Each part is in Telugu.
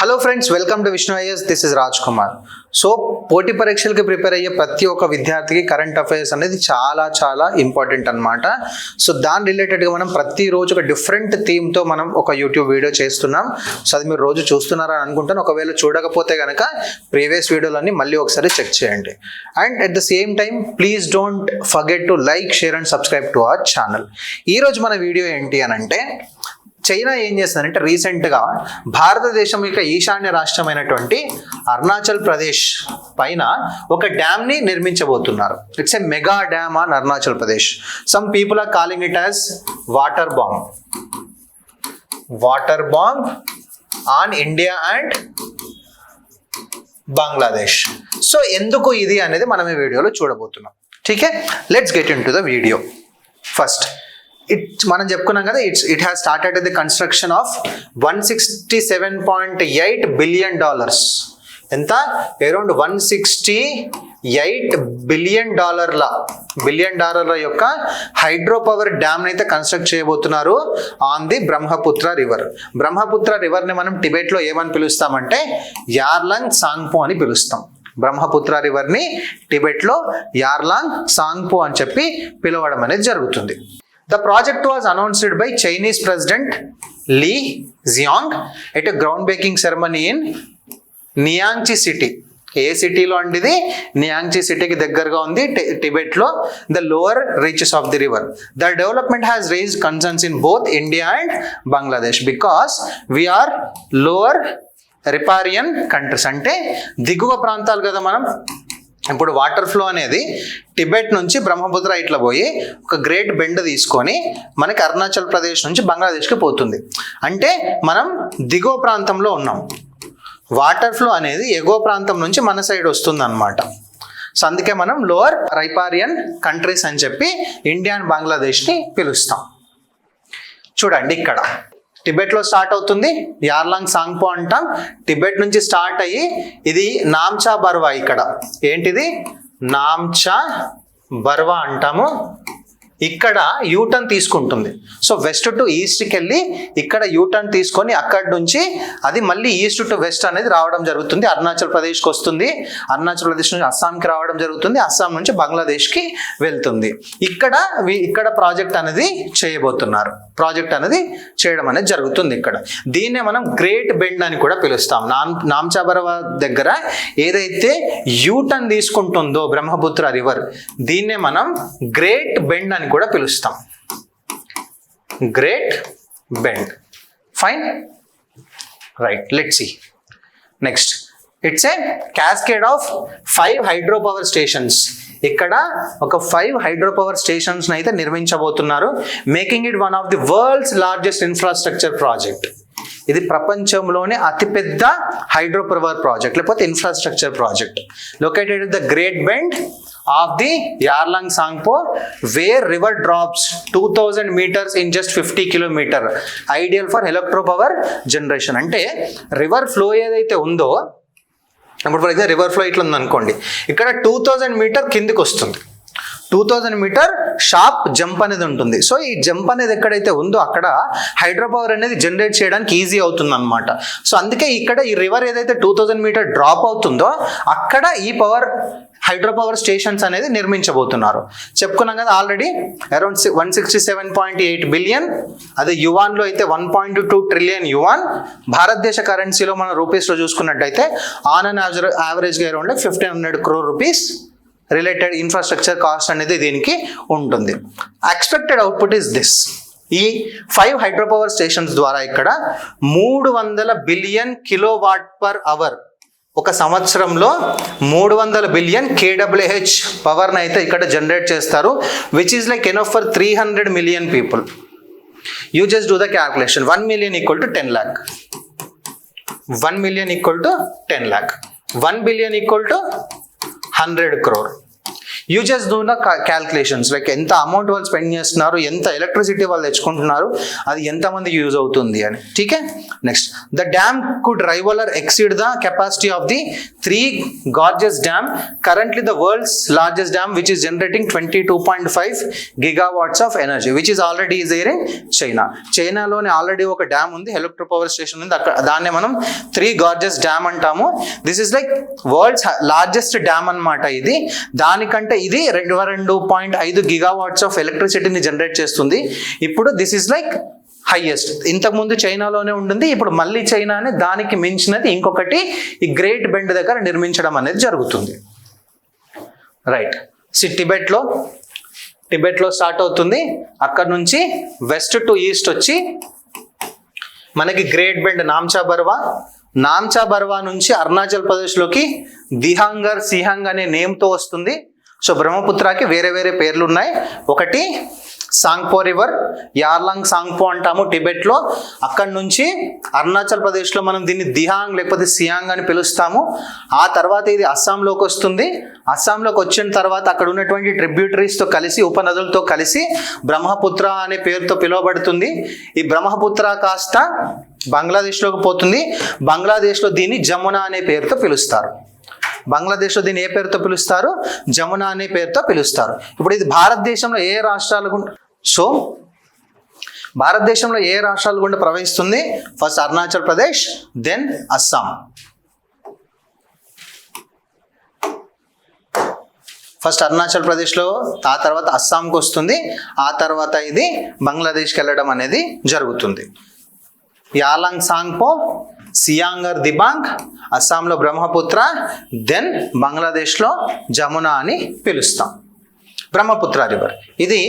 Hello friends, welcome to Vishnu is. This is Raj Kumar. So పోటీ పరీక్షలకి ప్రిపేర్ అయ్యే ప్రతి ఒక్క విద్యార్థికి కరెంట్ అఫైర్స్ అనేది చాలా చాలా ఇంపార్టెంట్ అనమాట. సో దాని రిలేటెడ్గా మనం ప్రతిరోజు ఒక డిఫరెంట్ థీమ్తో మనం ఒక యూట్యూబ్ వీడియో చేస్తున్నాం. సో అది మీరు రోజు చూస్తున్నారని అనుకుంటాను. ఒకవేళ చూడకపోతే కనుక ప్రీవియస్ వీడియోలన్నీ మళ్ళీ ఒకసారి చెక్ చేయండి. And at the same time please don't forget to like, share and subscribe to our channel. ఈరోజు మన వీడియో ఏంటి అని అంటే, చైనా ఏం చేస్తుందంటే రీసెంట్గా భారతదేశం యొక్క ఈశాన్య రాష్ట్రమైనటువంటి అరుణాచల్ ప్రదేశ్ పైన ఒక డ్యామ్ని నిర్మించబోతున్నారు. It's a mega dam on Arunachal Pradesh. Some people are calling it as water bomb on India and Bangladesh. So ఎందుకు ఇది అనేది మనం ఈ వీడియోలో చూడబోతున్నాం. ఠీకే, let's get into the video. First మనం చెప్పుకున్నాం కదా, it has started the construction of $167.8 billion. ఎంత? అరౌండ్ $168 బిలియన్ యొక్క హైడ్రో పవర్ డ్యామ్ అయితే కన్స్ట్రక్ట్ చేయబోతున్నారు on the Brahmaputra river. Brahmaputra రివర్ని మనం టిబెట్లో ఏమని పిలుస్తామంటే యార్లంగ్ సాంగ్పో అని పిలుస్తాం. బ్రహ్మపుత్ర రివర్ని టిబెట్లో యార్లాంగ్ సాంగ్పో అని చెప్పి పిలవడం అనేది జరుగుతుంది. The project was announced by Chinese President Li Xiong at a groundbreaking ceremony in Niangchi city. ఏ సిటీలో అండి ఇది? నియాంగ్చి సిటీకి దగ్గరగా ఉంది టిబెట్లో, the lower reaches of the river. The development has raised concerns in both India and Bangladesh because we are lower riparian countries. అంటే దిగువ ప్రాంతాలు కదా మనం. ఇప్పుడు వాటర్ ఫ్లో అనేది టిబెట్ నుంచి బ్రహ్మపుత్ర ఇట్లా పోయి ఒక గ్రేట్ బెండ్ తీసుకొని మనకి అరుణాచల్ ప్రదేశ్ నుంచి బంగ్లాదేశ్కి పోతుంది. అంటే మనం దిగువ ప్రాంతంలో ఉన్నాం. వాటర్ ఫ్లో అనేది ఎగువ ప్రాంతం నుంచి మన సైడ్ వస్తుంది అనమాట. సో అందుకే మనం లోవర్ రైపారియన్ కంట్రీస్ అని చెప్పి ఇండియా అండ్ బంగ్లాదేశ్ని పిలుస్తాం. చూడండి, ఇక్కడ టిబెట్లో స్టార్ట్ అవుతుంది, యార్లాంగ్ సాంగ్పో అంటాం. టిబెట్ నుంచి స్టార్ట్ అయ్యి ఇది నామ్చా బర్వా. ఇక్కడ ఏంటిది? నామ్చా బర్వా అంటాము. ఇక్కడ యూటర్న్ తీసుకుంటుంది. సో వెస్ట్ టు ఈస్ట్కి వెళ్ళి ఇక్కడ యూటర్న్ తీసుకొని అక్కడి నుంచి అది మళ్ళీ ఈస్ట్ టు వెస్ట్ అనేది రావడం జరుగుతుంది. అరుణాచల్ ప్రదేశ్కి వస్తుంది. అరుణాచల్ ప్రదేశ్ నుంచి అస్సాంకి రావడం జరుగుతుంది. అస్సాం నుంచి బంగ్లాదేశ్కి వెళ్తుంది. ఇక్కడ ప్రాజెక్ట్ అనేది చేయబోతున్నారు. ప్రాజెక్ట్ అనేది చేయడం అనేది జరుగుతుంది ఇక్కడ. దీన్నే మనం గ్రేట్ బెండ్ అని కూడా పిలుస్తాం. నామ్చా బర్వా దగ్గర ఏదైతే యూటర్న్ తీసుకుంటుందో బ్రహ్మపుత్ర రివర్, దీన్నే మనం గ్రేట్ బెండ్ అని కూడా పిలుస్తాం. Great bend. Fine, right. Let's see next. It's a cascade of 5 hydro power stations. ఇక్కడ ఒక 5 హైడ్రో పవర్ స్టేషన్స్ అయితే నిర్మించబోతున్నారు, making it one of the world's largest infrastructure project. ఇది ప్రపంచంలోనే అతిపెద్ద హైడ్రో పవర్ ప్రాజెక్ట్ లేకపోతే infrastructure project. Located the great bend of the Yarlang Sangpo, where river drops 2000 meters in just 50 km, ideal for electro power generation. అంటే రివర్ ఫ్లో ఏదైతే ఉందో, ఇప్పుడు ఫర్ ఎగ్జాంపుల్ రివర్ ఫ్లో ఇట్లా ఉందనుకోండి, ఇక్కడ 2000 మీటర్ కిందికి వస్తుంది. 2000 మీటర్ షార్ప్ జంప్ అనేది ఉంటుంది. సో ఈ జంప్ అనేది ఎక్కడైతే ఉందో అక్కడ హైడ్రో పవర్ అనేది జనరేట్ చేయడానికి ఈజీ అవుతుంది అనమాట. సో అందుకే ఇక్కడ ఈ రివర్ ఏదైతే 2000 మీటర్ డ్రాప్ అవుతుందో అక్కడ ఈ హైడ్రో పవర్ స్టేషన్స్ అనేది నిర్మించబోతున్నారు. చెప్పుకున్నాం కదా ఆల్రెడీ, అరౌండ్ 167.8 బిలియన్. అదే యువాన్లో అయితే 1.2 ట్రిలియన్ యువాన్. భారతదేశ కరెన్సీలో మన రూపీస్లో చూసుకున్నట్టయితే ఆన్ అండ్ యావరేజ్గా around 1500 crore rupees related infrastructure cost అనేది దీనికి ఉంటుంది. Expected output is this. ఈ 5 హైడ్రో పవర్ స్టేషన్స్ ద్వారా ఇక్కడ 300 బిలియన్ కిలోవాట్ పర్ అవర్, ఒక సంవత్సరంలో 300 బిలియన్ KWH పవర్ని అయితే ఇక్కడ జనరేట్ చేస్తారు, which is like enough for 300 million people. You just do the calculation. 1 million equal to 10 lakh. 1 million equal to 10 lakh. 1 billion equal to 100 crore. You just do the calculations, like ఎంత అమౌంట్ వాళ్ళు స్పెండ్ చేస్తున్నారు, ఎంత ఎలక్ట్రిసిటీ వాళ్ళు తెచ్చుకుంటున్నారు, అది ఎంతమందికి యూజ్ అవుతుంది అని. ఠీకే. Next, the dam could rival or exceed the capacity of the 3 Gorges dam, currently the world's largest dam which is generating 22.5 gigawatts of energy which is already is there in China. చైనాలోనే ఆల్రెడీ ఒక డ్యామ్ ఉంది, ఎలక్ట్రో పవర్ స్టేషన్ ఉంది, అక్కడ దాన్నే మనం 3 Gorges డ్యామ్ అంటాము. This is like world's largest dam అన్నమాట ఇది. దానికంటే ఇది 22.5 gigawatts ఆఫ్ ఎలక్ట్రిసిటీని జనరేట్ చేస్తుంది. ఇప్పుడు దిస్ ఇస్ లైక్ హైయెస్ట్. ఇంతకుముందు చైనాలోనే ఉంటుంది, ఇప్పుడు మళ్ళీ చైనానే దానికి మించినది ఇంకొకటి ఈ గ్రేట్ బెండ్ దగ్గర నిర్మించడం అనేది జరుగుతుంది. రైట్. టిబెట్లో స్టార్ట్ అవుతుంది, అక్కడ నుంచి వెస్ట్ టు ఈస్ట్ వచ్చి మనకి గ్రేట్ బెండ్ నామ్చా బర్వా నుంచి అరుణాచల్ ప్రదేశ్లోకి సిహాంగ్ అనే నేమ్తో వస్తుంది. సో బ్రహ్మపుత్రకి వేరే వేరే పేర్లు ఉన్నాయి. ఒకటి సాంగ్పో రివర్, యార్లాంగ్ సాంగ్పో అంటాము టిబెట్లో. అక్కడి నుంచి అరుణాచల్ ప్రదేశ్లో మనం దీన్ని దిహాంగ్ లేకపోతే సియాంగ్ అని పిలుస్తాము. ఆ తర్వాత ఇది అస్సాంలోకి వస్తుంది. అస్సాంలోకి వచ్చిన తర్వాత అక్కడ ఉన్నటువంటి ట్రిబ్యూటరీస్తో కలిసి, ఉపనదులతో కలిసి బ్రహ్మపుత్ర అనే పేరుతో పిలువబడుతుంది. ఈ బ్రహ్మపుత్ర కాస్త బంగ్లాదేశ్లోకి పోతుంది. బంగ్లాదేశ్లో దీన్ని జమునా అనే పేరుతో పిలుస్తారు. బంగ్లాదేశ్లో దీన్ని ఏ పేరుతో పిలుస్తారు? జమునా అనే పేరుతో పిలుస్తారు. ఇప్పుడు ఇది భారతదేశంలో ఏ రాష్ట్రాలు భారతదేశంలో ఏ రాష్ట్రాలు గుండా ప్రవహిస్తుంది? First Arunachal Pradesh, then Assam. First Arunachal ప్రదేశ్లో, ఆ తర్వాత అస్సాంకి వస్తుంది, ఆ తర్వాత ఇది బంగ్లాదేశ్కి వెళ్ళడం అనేది జరుగుతుంది. యార్లాంగ్ సాంగ్పో, సియాంగర్ దిబాంగ్, అస్సాంలో బ్రహ్మపుత్ర, దెన్ బంగ్లాదేశ్లో జమునా అని పిలుస్తాం. బ్రహ్మపుత్ర రివర్ ఇది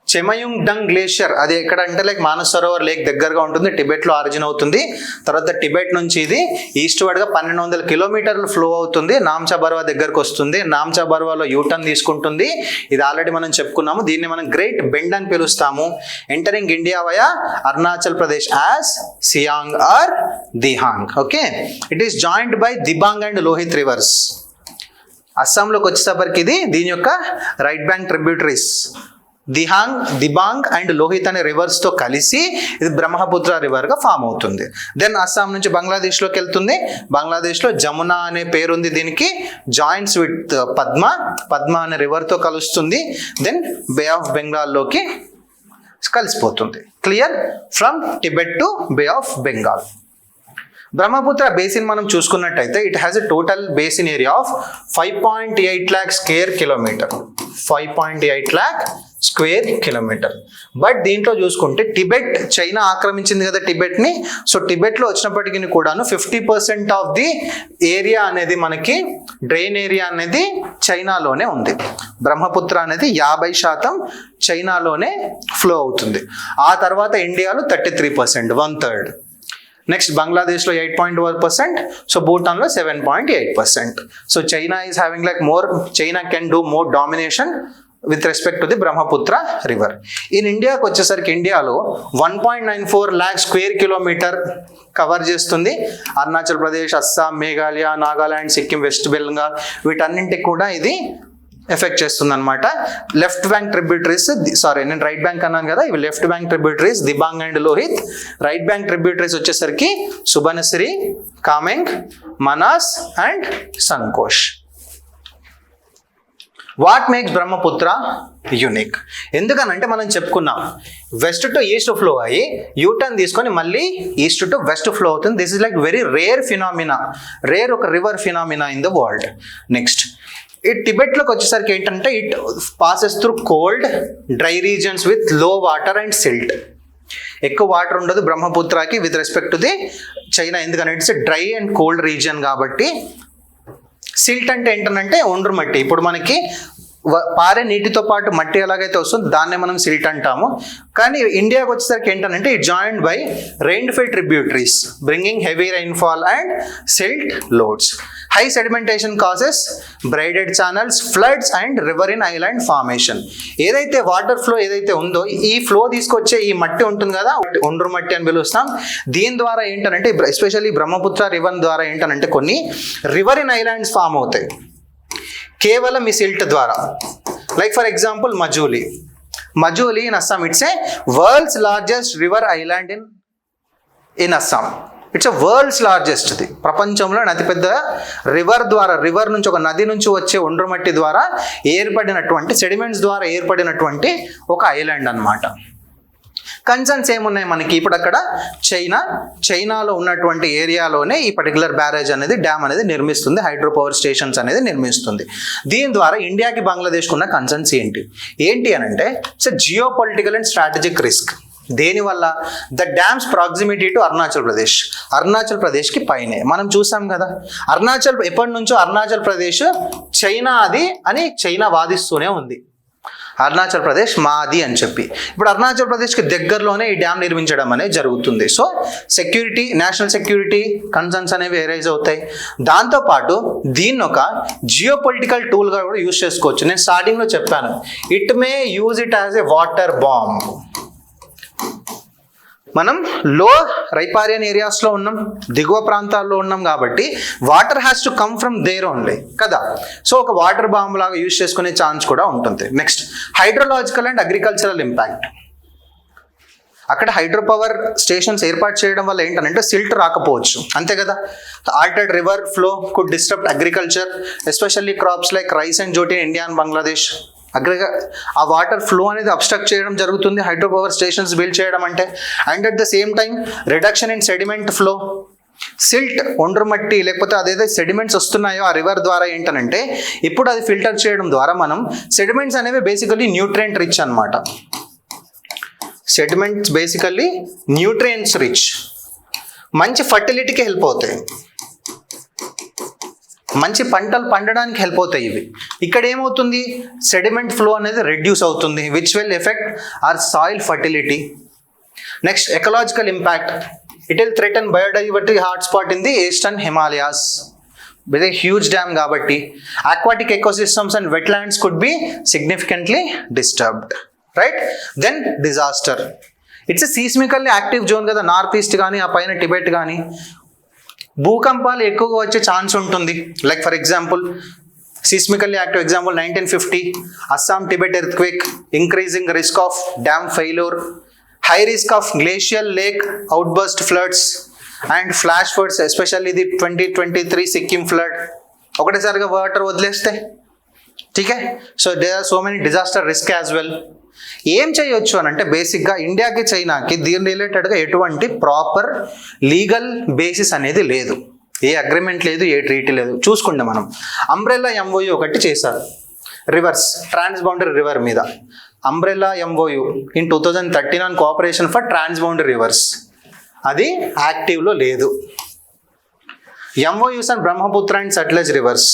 చెమయుంగ్ డంగ్ గ్లేషియర్, అది ఎక్కడ అంటే లైక్ మానస్ సరోవర్ లేక్ దగ్గరగా ఉంటుంది, టిబెట్లో ఆరిజిన్ అవుతుంది. తర్వాత టిబెట్ నుంచి ఇది ఈస్ట్ వర్డ్గా 1200 కిలోమీటర్లు ఫ్లో అవుతుంది, నామ్చా బర్వా దగ్గరకు వస్తుంది. నామ్చా బర్వాలో యూటర్న్ తీసుకుంటుంది. ఇది ఆల్రెడీ మనం చెప్పుకున్నాము. దీన్ని మనం గ్రేట్ బెండ్ అని పిలుస్తాము. Entering India via Arunachal Pradesh as Siang or Dihang. Okay, it is joint by Dibang and Lohit rivers. అస్సాంలోకి వచ్చేసరికి ఇది దీని యొక్క right bank tributaries Dibang and Lohit అనే రివర్స్తో కలిసి ఇది బ్రహ్మపుత్ర రివర్గా ఫామ్ అవుతుంది. దెన్ అస్సాం నుంచి బంగ్లాదేశ్లోకి వెళ్తుంది. బంగ్లాదేశ్లో జమునా అనే పేరు ఉంది, దీనికి జాయింట్స్ విత్ పద్మ అనే రివర్తో కలుస్తుంది. దెన్ బే ఆఫ్ బెంగాల్లోకి కలిసిపోతుంది. Clear? From Tibet to bay of Bengal. Brahmaputra basin మనం చూసుకున్నట్టయితే it has a total basin area of 5.8 lakh square kilometer. 5.8 lakh square kilometer. But దీంట్లో చూసుకుంటే టిబెట్, చైనా ఆక్రమించింది కదా టిబెట్ని. సో టిబెట్లో వచ్చినప్పటికీ కూడాను 50% ఆఫ్ ది ఏరియా అనేది మనకి డ్రైన్ ఏరియా అనేది చైనాలోనే ఉంది. బ్రహ్మపుత్ర అనేది 50% చైనాలోనే ఫ్లో అవుతుంది. ఆ తర్వాత ఇండియాలో 33%, 1/3. నెక్స్ట్ బంగ్లాదేశ్లో 8.1%, సో భూటాన్లో 7.8%. So China is having like China can do more domination with respect to the Brahmaputra river. In ఇండియాకి వచ్చేసరికి ఇండియాలో 1.94 lakh square kilometer కవర్ చేస్తుంది. అరుణాచల్ ప్రదేశ్, అస్సాం, మేఘాలయ, నాగాలాండ్, సిక్కిం, వెస్ట్ బెంగాల్ వీటన్నింటికి కూడా ఇది ఎఫెక్ట్ చేస్తుంది అనమాట. లెఫ్ట్ బ్యాంక్ ట్రిబ్యూటరీస్, నేను రైట్ బ్యాంక్ అన్నాను కదా, ఇవి left bank tributaries Dibang and Lohit. Right bank tributaries వచ్చేసరికి Subansiri, Kameng, Manas and సంకోష్. What makes Brahmaputra unique? ఎందుకనంటే మనం చెప్పుకున్నాం వెస్ట్ టు ఈస్ట్ ఫ్లో అయ్యి యూటర్న్ తీసుకొని మళ్ళీ ఈస్ట్ టు వెస్ట్ ఫ్లో అవుతుంది. This is like very rare phenomena, ఒక river phenomena in the world. Next, ఈ టిబెట్లోకి వచ్చేసరికి ఏంటంటే it passes through cold dry regions with low water and silt. ఎక్కువ వాటర్ ఉండదు బ్రహ్మపుత్రకి with respect to the China, ఎందుకంటే it's dry and cold region కాబట్టి. సిల్ట్ అంటే ఏంటంటే ఒండ్రు మట్టి. ఇప్పుడు మనకి పారే నీటితో పాటు మట్టి ఎలాగైతే వస్తుందో దాన్నే మనం సిల్ట్ అంటాము. కానీ ఇండియాకి వచ్చేసరికి ఏంటంటే it joined by rainfed tributaries bringing heavy rainfall and silt loads. High sedimentation causes braided channels, floods and river in island formation. ఏదైతే వాటర్ ఫ్లో ఏదైతే ఉందో ఈ ఫ్లో తీసుకొచ్చే ఈ మట్టి ఉంటుంది కదా, ఒండ్రు మట్టి అని పిలుస్తాం. దీని ద్వారా ఏంటంటే ఎస్పెషల్లీ బ్రహ్మపుత్ర రివర్ ద్వారా ఏంటంటే కొన్ని రివర్ ఇన్ ఐలాండ్స్ ఫామ్ అవుతాయి. కేవలం ఈ సిల్ట్ ద్వారా. Like for example Majuli in Assam, it's a world's largest river island in Assam. It's a world's లార్జెస్ట్ది, ప్రపంచంలో అతిపెద్ద రివర్ నుంచి, ఒక నది నుంచి వచ్చే ఒండ్రుమట్టి ద్వారా ఏర్పడినటువంటి సెడిమెంట్స్ ద్వారా ఏర్పడినటువంటి ఒక ఐలాండ్ అన్నమాట. కన్సర్న్స్ ఏమున్నాయి మనకి? ఇప్పుడు అక్కడ చైనాలో ఉన్నటువంటి ఏరియాలోనే ఈ పర్టికులర్ బ్యారేజ్ అనేది, డ్యామ్ అనేది నిర్మిస్తుంది, హైడ్రో పవర్ స్టేషన్స్ అనేది నిర్మిస్తుంది. దీని ద్వారా ఇండియాకి బంగ్లాదేశ్కి ఉన్న కన్సర్న్స్ ఏంటి అని అంటే it's geopolitical and strategic risk. దేనివల్ల? The dams proximity to Arunachal ప్రదేశ్కి పైనే. మనం చూసాం కదా, ఎప్పటి నుంచో అరుణాచల్ ప్రదేశ్ చైనాది అని చైనా వాదిస్తూనే ఉంది. అరుణాచల్ ప్రదేశ్ మాది అని చెప్పి. ఇప్పుడు అరుణాచల్ ప్రదేశ్కి దగ్గరలోనే ఈ డ్యామ్ నిర్మించడం అనేది జరుగుతుంది. సో నేషనల్ సెక్యూరిటీ కన్సర్న్స్ అనేవి ఎరైజ్ అవుతాయి. దాంతోపాటు దీన్ని ఒక జియో పొలిటికల్ టూల్గా కూడా యూజ్ చేసుకోవచ్చు. నేను స్టార్టింగ్లో చెప్పాను, it may use it as a water bomb. మనం లో రైపారియన్ ఏరియాస్లో ఉన్నాం, దిగువ ప్రాంతాల్లో ఉన్నాం కాబట్టి water has to come from there only కదా. సో ఒక వాటర్ బాంబ్ లాగా యూజ్ చేసుకునే ఛాన్స్ కూడా ఉంటుంది. Next hydrological and agricultural impact. అక్కడ హైడ్రో పవర్ స్టేషన్స్ ఏర్పాటు చేయడం వల్ల ఏంటంటే సిల్ట్ రాకపోవచ్చు, అంతే కదా. Altered river flow could disturb agriculture, especially crops like rice and jute in India and Bangladesh. ఆ వాటర్ ఫ్లో అనేది అబ్స్ట్రక్ట్ చేయడం జరుగుతుంది హైడ్రో పవర్ స్టేషన్స్ బిల్డ్ చేయడం అంటే. And at the same time reduction in sediment flow. Silt, ఒండ్రుమట్టి లేకపోతే అదేదో సెడిమెంట్స్ వస్తున్నాయో ఆ రివర్ ద్వారా ఏంటనంటే ఇప్పుడు అది ఫిల్టర్ చేయడం ద్వారా మనం సెడిమెంట్స్ అనేవి బేసికల్లీ న్యూట్రియంట్ రిచ్ అనమాట. సెడిమెంట్స్ బేసికల్లీ న్యూట్రియంట్స్ రిచ్, మంచి ఫర్టిలిటీకి హెల్ప్ అవుతాయి, మంచి పంటలు పండడానికి హెల్ప్ అవుతాయి ఇవి. ఇక్కడ ఏమవుతుంది? సెడిమెంట్ ఫ్లో అనేది రెడ్యూస్ అవుతుంది, which will effect are soil fertility. Next ecological impact. It will threaten biodiversity hotspot in the eastern Himalayas. With a huge dam కాబట్టి aquatic ecosystems and wetlands could be significantly disturbed, right? Then disaster. It's a seismically active zone కదా, నార్త్ ఈస్ట్ కానీ ఆ పైన టిబెట్ కానీ. భూకంపాలు ఎక్కువగా వచ్చే ఛాన్స్ ఉంటుంది. Like for example seismically active example 1950 Assam Tibet earthquake, increasing risk of dam failure, high risk of glacial lake outburst floods and flash floods, especially the 2023 Sikkim flood. ఒకటేసారిగా వాటర్ వదిలేస్తే ఠీకే. So there are so many disaster risk as well. ఏం చేయొచ్చు అని అంటే బేసిక్గా ఇండియాకి చైనాకి దీని రిలేటెడ్గా ఎటువంటి ప్రాపర్ లీగల్ బేసిస్ అనేది లేదు, ఏ అగ్రిమెంట్ లేదు, ఏ ట్రీటీ లేదు. చూసుకుంటే మనం అంబ్రెల్లా ఎంఓయూ ఒకటి చేశారు రివర్స్ ట్రాన్స్బౌండరీ రివర్ మీద. Umbrella MOU in 2013 on cooperation for transboundary rivers, అది యాక్టివ్లో లేదు. MOUs and Brahmaputra and Sutlej rivers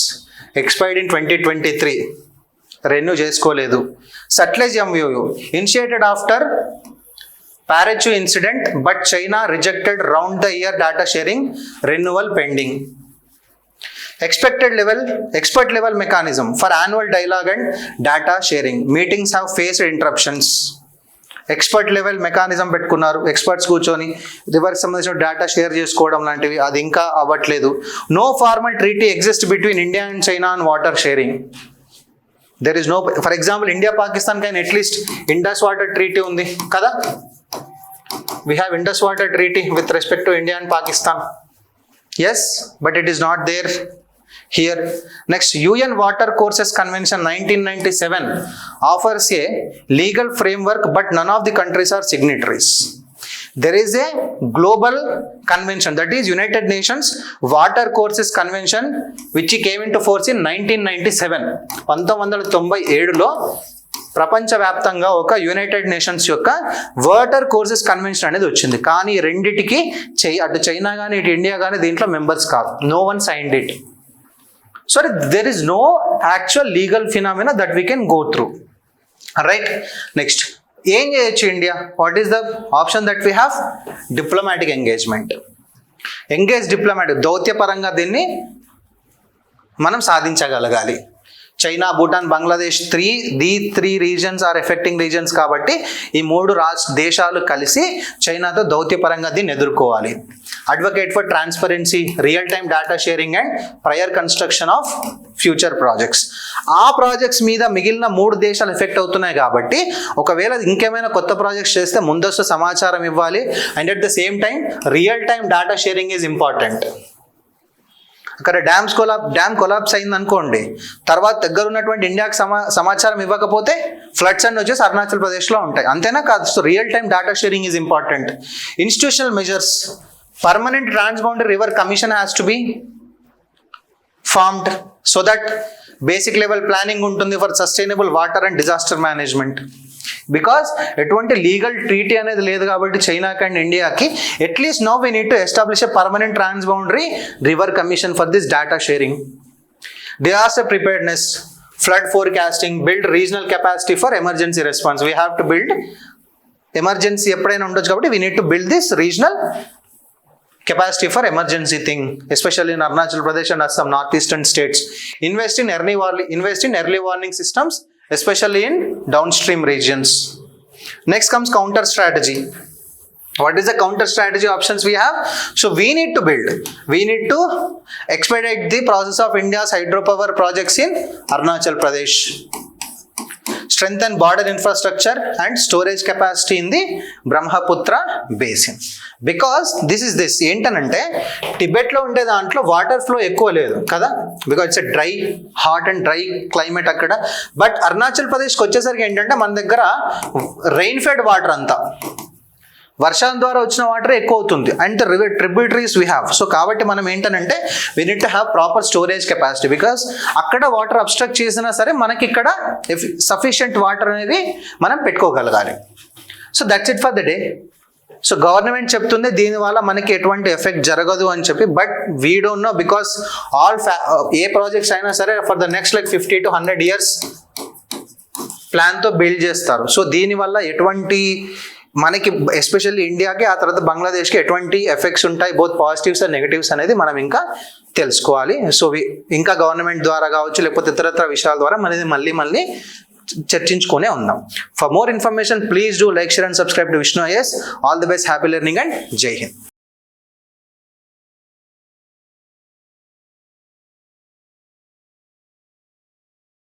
expired in 2023, renew చేసుకోలేదు. Sutlej MOU initiated after Parachu incident, but China rejected round the year data sharing, renewal pending. Expert level mechanism for annual dialogue and data sharing. Meetings have faced interruptions. Expert level mechanism పెట్టుకున్నారు, ఎక్స్పర్ట్స్ కూర్చొని రివర్స్ సంబంధించిన డేటా షేర్ చేసుకోవడం లాంటివి, అది ఇంకా అవ్వట్లేదు. No formal treaty exist between India and China on water sharing. There is no, for example India Pakistan కైనా అట్లీస్ట్ ఇండస్ వాటర్ ట్రీటీ ఉంది కదా. We have Indus Water Treaty with respect to India and Pakistan. Yes, but it is not there here. Next, UN Water Courses Convention 1997 offers a legal framework, but none of the countries are signatories. There is a global convention, that is United Nations Water Courses Convention, which came into force in 1997. 1997లో ప్రపంచవ్యాప్తంగా ఒక యునైటెడ్ నేషన్స్ యొక్క వాటర్ కోర్సెస్ కన్వెన్షన్ అనేది వచ్చింది. కానీ రెండిటికి అటు చైనా కానీ ఇటు ఇండియా కానీ దీంట్లో మెంబర్స్ కాదు. No one signed it. So there is no actual legal phenomena that we can go through, right. Next ఏం చేయొచ్చు India? What is the option that we have? Diplomatic engagement. Diplomatic దౌత్యపరంగా దీన్ని మనం సాధించగలగాలి. China, Bhutan, Bangladesh three regions are affecting regions కాబట్టి ఈ 3 దేశాలు కలిసి చైనాతో దౌత్యపరంగా దీన్ని ఎదుర్కోవాలి. Advocate for transparency, real time data sharing and prior construction of future projects. ఆ ప్రాజెక్ట్స్ మీద మిగిలిన 3 దేశాలు ఎఫెక్ట్ అవుతున్నాయి కాబట్టి ఒకవేళ ఇంకేమైనా కొత్త ప్రాజెక్ట్స్ చేస్తే ముందస్తు సమాచారం ఇవ్వాలి. And at the same time real time data sharing is important. అక్కడ డ్యామ్ కొలాప్స్ అయింది అనుకోండి, తర్వాత దగ్గర ఉన్నటువంటి ఇండియాకి సమాచారం ఇవ్వకపోతే ఫ్లడ్స్ అన్ని వచ్చేసి అరుణాచల్ ప్రదేశ్లో ఉంటాయి. అంతేనా కాదు? So real time data sharing is important. Institutional measures, permanent transboundary river commission has to be formed so that basic level planning ఉంటుంది for sustainable water and disaster management. Because ఎటువంటి లీగల్ ట్రీటీ అనేది లేదు కాబట్టి చైనాకి అండ్ ఇండియాకి, at least now we need to establish a permanent transboundary river commission for this data sharing. Disaster preparedness, flood forecasting, build regional capacity for emergency response. We have to build emergency ఎప్పుడైనా ఉండొచ్చు కాబట్టి we need to build this regional capacity for emergency thing, especially in Arunachal Pradesh and some northeastern states. Invest in early warning systems, especially in downstream regions. Next comes counter strategy. What is the counter strategy options we have? So we need to expedite the process of India's hydropower projects in Arunachal Pradesh. Strengthen border infrastructure and storage capacity in the Brahmaputra basin. Because this ఏంటనంటే టిబెట్లో ఉండే దాంట్లో వాటర్ ఫ్లో ఎక్కువ లేదు కదా, because it's dry, hot and dry climate అక్కడ. బట్ అరుణాచల్ ప్రదేశ్కి వచ్చేసరికి ఏంటంటే మన దగ్గర రెయిన్ ఫెడ్ వాటర్ అంతా వర్షాల ద్వారా వచ్చిన వాటర్ ఎక్కువ అవుతుంది and tributaries we have. So కాబట్టి మనం ఏంటనంటే we need to have proper storage capacity, because అక్కడ వాటర్ అబ్స్ట్రక్ట్ చేసినా సరే మనకి ఇక్కడ సఫిషియంట్ వాటర్ అనేది మనం పెట్టుకోగలగాలి. So that's it for the day. So government చెప్తుంది దీనివల్ల మనకి ఎటువంటి ఎఫెక్ట్ జరగదు అని చెప్పి, but we don't know because a projects అయినా సరే for the next 50 to 100 years ప్లాన్తో బిల్డ్ చేస్తారు. సో దీనివల్ల ఎటువంటి మనకి ఎస్పెషల్లీ ఇండియాకి, ఆ తర్వాత బంగ్లాదేశ్కి ఎటువంటి ఎఫెక్ట్స్ ఉంటాయి, బోత్ పాజిటివ్స్ అండ్ నెగటివ్స్ అనేది మనం ఇంకా తెలుసుకోవాలి. సో ఇంకా గవర్నమెంట్ ద్వారా కావచ్చు లేకపోతే ఇతరత్ర విషయాల ద్వారా మనది మళ్ళీ చర్చించుకునే ఉందాం. For more information please do like, share and subscribe to Vishnu IAS. All the best, happy learning and జై హింద్.